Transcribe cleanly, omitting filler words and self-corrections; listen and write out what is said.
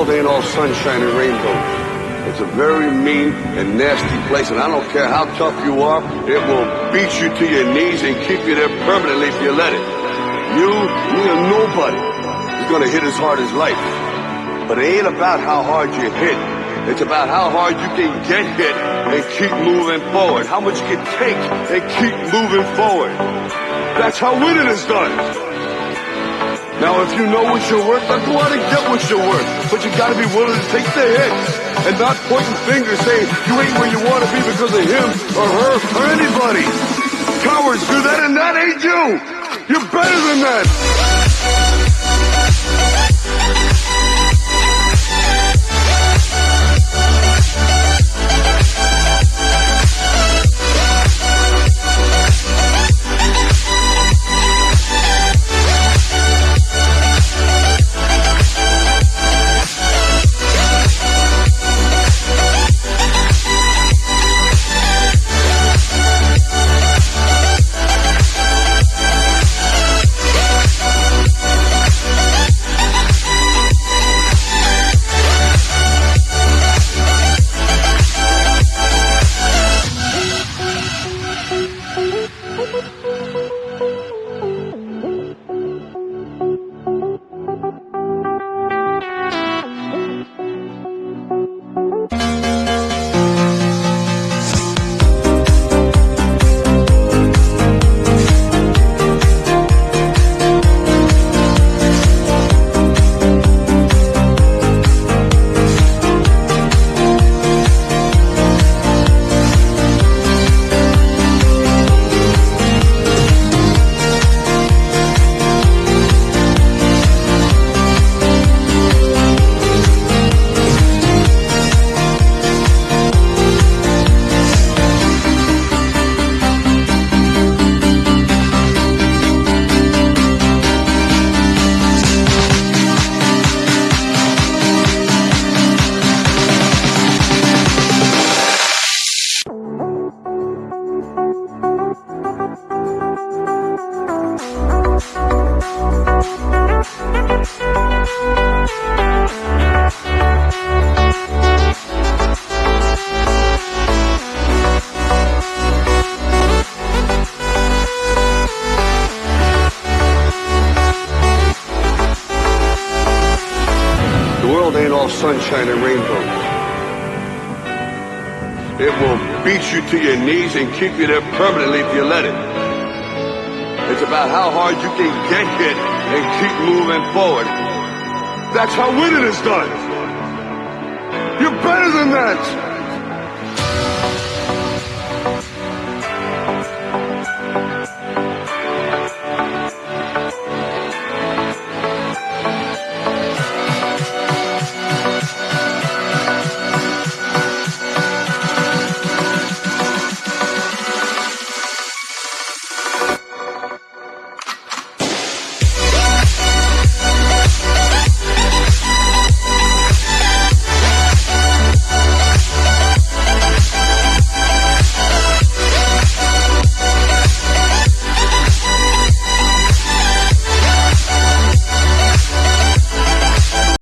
Ain't all sunshine and rainbows. It's a very mean and nasty place, and I don't care how tough you are, it will beat you to your knees and keep you there permanently if you let it. You, me, or nobody is gonna hit as hard as life. But it ain't about how hard you hit. It's about how hard you can get hit and keep moving forward. How much you can take and keep moving forward. That's how winning is done. Now, if you know what you're worth, then go out and get what you're worth. But you gotta be willing to take the hits and not pointing fingers saying you ain't where you want to be because of him or her or anybody. Cowards do that, and that ain't you. You're better than that. Sunshine and rainbows. It will beat you to your knees and keep you there permanently if you let it. It's about how hard you can get hit and keep moving forward. That's how winning is done. You're better than that.